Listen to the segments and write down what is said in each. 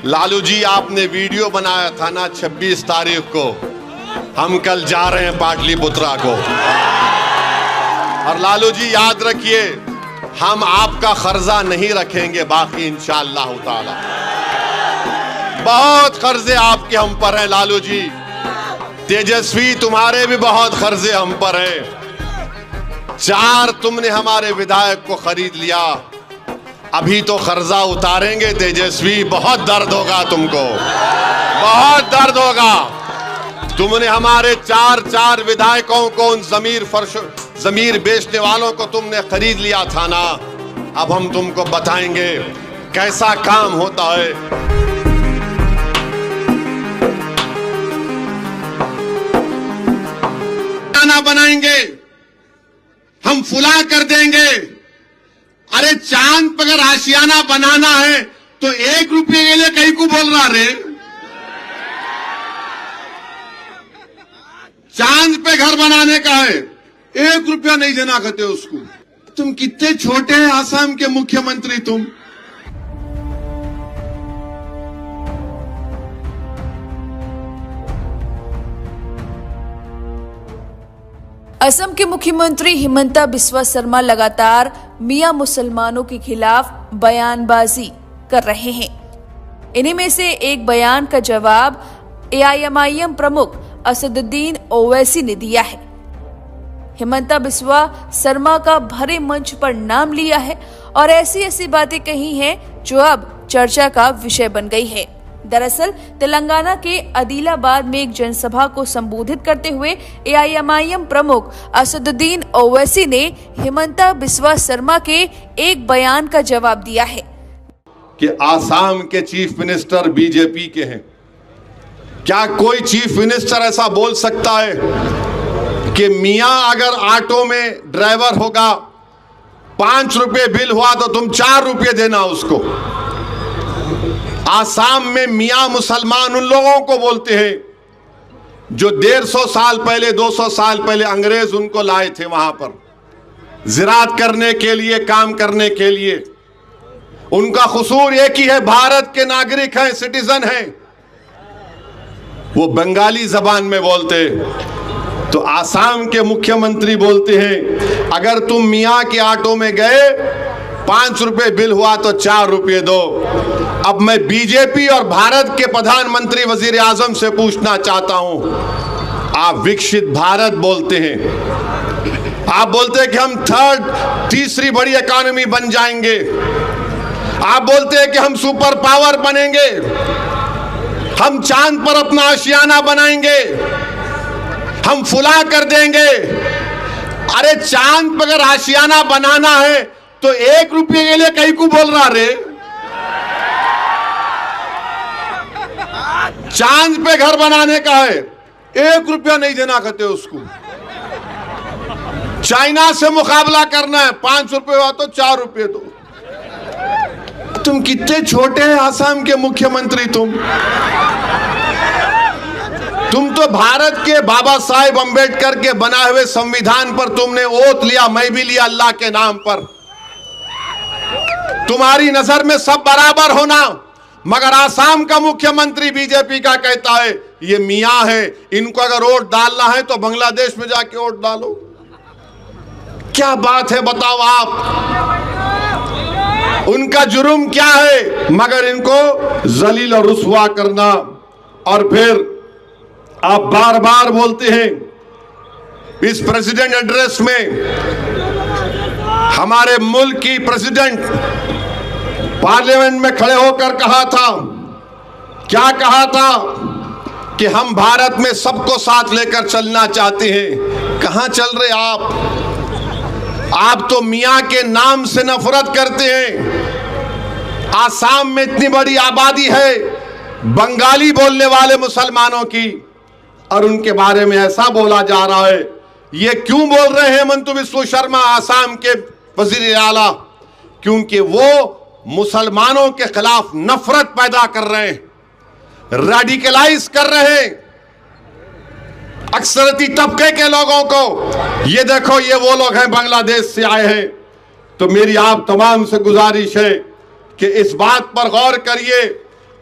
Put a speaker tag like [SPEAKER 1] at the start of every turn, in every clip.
[SPEAKER 1] लालू जी, आपने वीडियो बनाया था ना 26 तारीख को, हम कल जा रहे हैं पाटलिपुत्रा को। और लालू जी याद रखिए, हम आपका कर्जा नहीं रखेंगे बाकी इंशाअल्लाह ताला। बहुत कर्जे आपके हम पर हैं लालू जी। तेजस्वी, तुम्हारे भी बहुत कर्जे हम पर हैं। 4 तुमने हमारे विधायक को खरीद लिया, अभी तो कर्जा उतारेंगे तेजस्वी, बहुत दर्द होगा तुमको, बहुत दर्द होगा। तुमने हमारे 4 विधायकों को, उन जमीर बेचने वालों को तुमने खरीद लिया था ना। अब हम तुमको बताएंगे कैसा काम होता है। खाना बनाएंगे, हम फुला कर देंगे। अरे चांद पर अगर आशियाना बनाना है तो 1 रुपये के लिए कहीं को बोल रहा रे? चांद पे घर बनाने का है, 1 रुपया नहीं देना कहते उसको। तुम कितने छोटे हैं आसाम के मुख्यमंत्री तुम।
[SPEAKER 2] असम के मुख्यमंत्री हिमंता बिस्वा शर्मा लगातार मियां मुसलमानों के खिलाफ बयानबाजी कर रहे हैं। इन्हीं में से एक बयान का जवाब AIMIM प्रमुख असदुद्दीन ओवैसी ने दिया है। हिमंता बिस्वा शर्मा का भरे मंच पर नाम लिया है और ऐसी बातें कही हैं जो अब चर्चा का विषय बन गई है। दरअसल तेलंगाना के आदिलाबाद में एक जनसभा को संबोधित करते हुए AIMIM प्रमुख असदुद्दीन ओवैसी ने हिमंता बिस्वा शर्मा के एक बयान का जवाब दिया है
[SPEAKER 1] कि आसाम के चीफ मिनिस्टर बीजेपी के हैं। क्या कोई चीफ मिनिस्टर ऐसा बोल सकता है कि मियां अगर ऑटो में ड्राइवर होगा, 5 रुपए बिल हुआ तो तुम 4 रुपए देना उसको? आसाम में मियां मुसलमान उन लोगों को बोलते हैं जो 150 साल पहले, 200 साल पहले अंग्रेज उनको लाए थे वहां पर जिरात करने के लिए, काम करने के लिए। उनका कसूर एक ही है, भारत के नागरिक हैं, सिटीजन हैं। वो बंगाली जबान में बोलते। तो आसाम के मुख्यमंत्री बोलते हैं अगर तुम मियां के ऑटो में गए, 5 रुपए बिल हुआ तो 4 रुपए दो। अब मैं बीजेपी और भारत के प्रधानमंत्री वजीर आजम से पूछना चाहता हूं, आप विकसित भारत बोलते हैं, आप बोलते हैं कि हम तीसरी बड़ी इकोनॉमी बन जाएंगे, आप बोलते हैं कि हम सुपर पावर बनेंगे, हम चांद पर अपना आशियाना बनाएंगे, हम फुला कर देंगे। अरे चांद पर अगर आशियाना बनाना है तो 1 रुपये के लिए कहीं को बोल रहा रे? चांद पे घर बनाने का है, 1 रुपया नहीं देना कहते उसको। चाइना से मुकाबला करना है, 5 रुपये हुआ तो 4 रुपये दो। तुम कितने छोटे हैं आसाम के मुख्यमंत्री तुम तो भारत के बाबा साहेब अंबेडकर के बनाए हुए संविधान पर तुमने ओथ लिया, मैं भी लिया अल्लाह के नाम पर। तुम्हारी नजर में सब बराबर होना, मगर आसाम का मुख्यमंत्री बीजेपी का कहता है ये मियां है, इनको अगर वोट डालना है तो बांग्लादेश में जाके वोट डालो। क्या बात है बताओ आप? उनका जुर्म क्या है मगर इनको जलील और रुसवा करना। और फिर आप बार बार बोलते हैं इस प्रेसिडेंट एड्रेस में, हमारे मुल्क की प्रेसिडेंट पार्लियामेंट में खड़े होकर कहा था, क्या कहा था कि कि हम भारत में सबको साथ लेकर चलना चाहते हैं। कहां चल रहे आप तो मियां के नाम से नफरत करते हैं। आसाम में इतनी बड़ी आबादी है बंगाली बोलने वाले मुसलमानों की, और उनके बारे में ऐसा बोला जा रहा है। ये क्यों बोल रहे हैं हेमंत बिस्वा शर्मा आसाम के वजीर आला? क्योंकि वो मुसलमानों के खिलाफ नफरत पैदा कर रहे हैं, रेडिकलाइज कर रहे हैं अक्सरती तबके के लोगों को। ये देखो, ये वो लोग हैं बांग्लादेश से आए हैं। तो मेरी आप तमाम से गुजारिश है कि इस बात पर गौर करिए।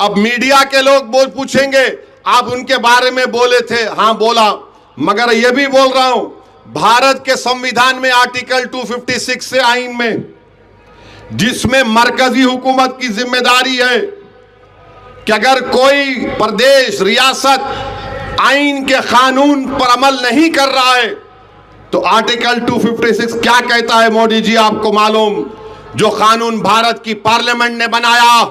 [SPEAKER 1] अब मीडिया के लोग पूछेंगे आप उनके बारे में बोले थे, हाँ बोला, मगर यह भी बोल रहा हूं भारत के संविधान में आर्टिकल 256 से आइन में, जिसमें मरकजी हुकूमत की जिम्मेदारी है कि अगर कोई प्रदेश रियासत आइन के कानून पर अमल नहीं कर रहा है तो आर्टिकल 256 क्या कहता है मोदी जी आपको मालूम? जो कानून भारत की पार्लियामेंट ने बनाया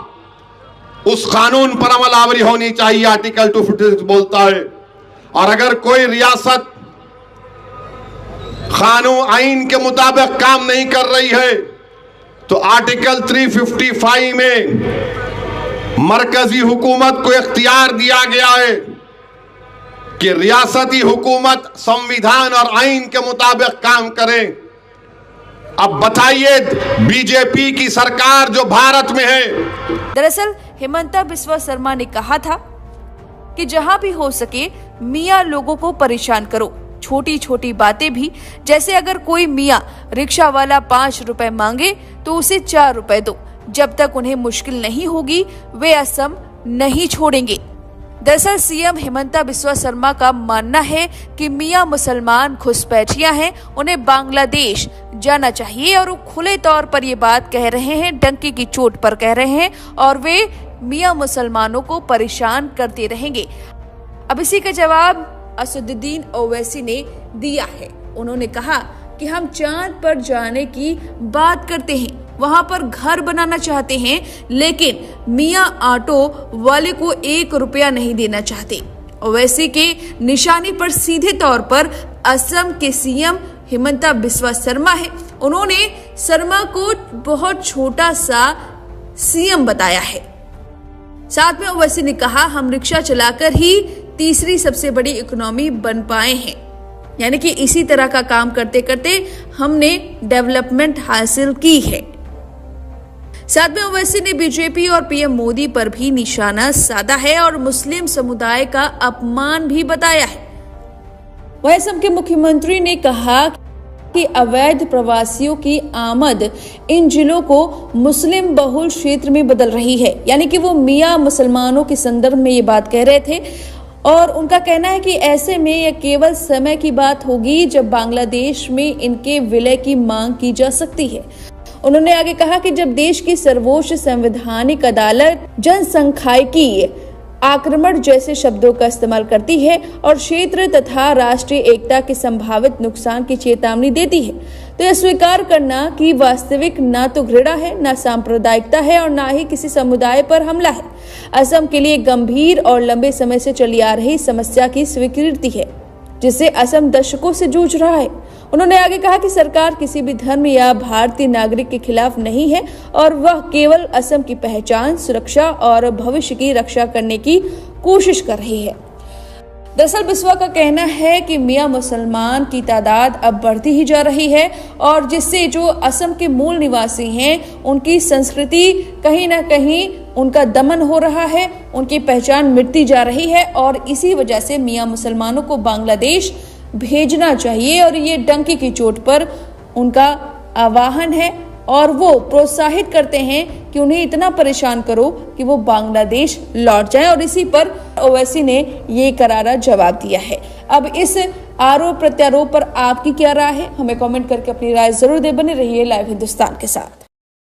[SPEAKER 1] उस कानून पर अमलावरी होनी चाहिए, आर्टिकल 256 बोलता है। और अगर कोई रियासत कानून आइन के मुताबिक काम नहीं कर रही है तो आर्टिकल 355 में मरकजी हुकूमत को इख्तियार दिया गया है कि रियासती हुकूमत संविधान और आइन के मुताबिक काम करे। अब बताइए बीजेपी की सरकार जो भारत में है।
[SPEAKER 2] दरअसल हिमंता बिस्वा शर्मा ने कहा था कि जहां भी हो सके मियां लोगों को परेशान करो, छोटी छोटी बातें भी, जैसे अगर कोई मियां रिक्शा वाला 5 रुपए मांगे तो उसे 4 रुपए दो, जब तक उन्हें मुश्किल नहीं होगी वे असम नहीं छोड़ेंगे। दरअसल सीएम हिमंता बिस्वा शर्मा का मानना है कि मियां मुसलमान घुसपैठियां हैं, उन्हें बांग्लादेश जाना चाहिए और वो खुले तौर पर ये बात कह रहे हैं, डंके की चोट पर कह रहे हैं और वे मियां मुसलमानों को परेशान करते रहेंगे। अब इसी का जवाब असदुद्दीन ओवैसी ने दिया है। उन्होंने कहा कि हम चांद पर जाने की बात करते हैं, वहां पर घर बनाना चाहते हैं, लेकिन मियां ऑटो वाले को 1 रुपया नहीं देना चाहते। ओवैसी के निशाने पर सीधे तौर पर असम के सीएम हिमंता बिस्वा शर्मा है। उन्होंने शर्मा को बहुत छोटा सा सीएम बताया है। साथ में ओवैसी ने कहा हम रिक्शा चलाकर ही तीसरी सबसे बड़ी इकोनॉमी बन पाए हैं, यानी कि इसी तरह का काम करते करते हमने डेवलपमेंट हासिल की है। साथ में ओवैसी ने बीजेपी और पीएम मोदी पर भी निशाना साधा है और मुस्लिम समुदाय का अपमान भी बताया है। वह असम के मुख्यमंत्री ने कहा कि अवैध प्रवासियों की आमद इन जिलों को मुस्लिम बहुल क्षेत्र में बदल रही है, यानी कि वो मियां मुसलमानों के संदर्भ में ये बात कह रहे थे और उनका कहना है कि ऐसे में यह केवल समय की बात होगी जब बांग्लादेश में इनके विलय की मांग की जा सकती है। उन्होंने आगे कहा कि जब देश की सर्वोच्च संवैधानिक अदालत जनसंख्यिकी आक्रमण जैसे शब्दों का इस्तेमाल करती है और क्षेत्र तथा राष्ट्रीय एकता के संभावित नुकसान की चेतावनी देती है, तो यह स्वीकार करना कि वास्तविक ना तो घृणा है, ना सांप्रदायिकता है और ना ही किसी समुदाय पर हमला है, असम के लिए गंभीर और लंबे समय से चली आ रही समस्या की स्वीकृति है, जिससे असम दशकों से जूझ रहा है। उन्होंने आगे कहा कि सरकार किसी भी धर्म या भारतीय नागरिक के खिलाफ नहीं है और वह केवल असम की पहचान, सुरक्षा और भविष्य की रक्षा करने की कोशिश कर रही है। दरअसल बिस्वा का कहना है कि मियां मुसलमान की तादाद अब बढ़ती ही जा रही है और जिससे जो असम के मूल निवासी हैं उनकी संस्कृति कहीं ना कहीं उनका दमन हो रहा है, उनकी पहचान मिटती जा रही है और इसी वजह से मियां मुसलमानों को बांग्लादेश भेजना चाहिए और ये डंके की चोट पर उनका आह्वान है और वो प्रोत्साहित करते हैं कि उन्हें इतना परेशान करो कि वो बांग्लादेश लौट जाएं और इसी पर ओवैसी ने ये करारा जवाब दिया है। अब इस आरोप प्रत्यारोप पर आपकी क्या राय है? हमें कमेंट करके अपनी राय जरूर दे। बने रहिए लाइव हिंदुस्तान के साथ।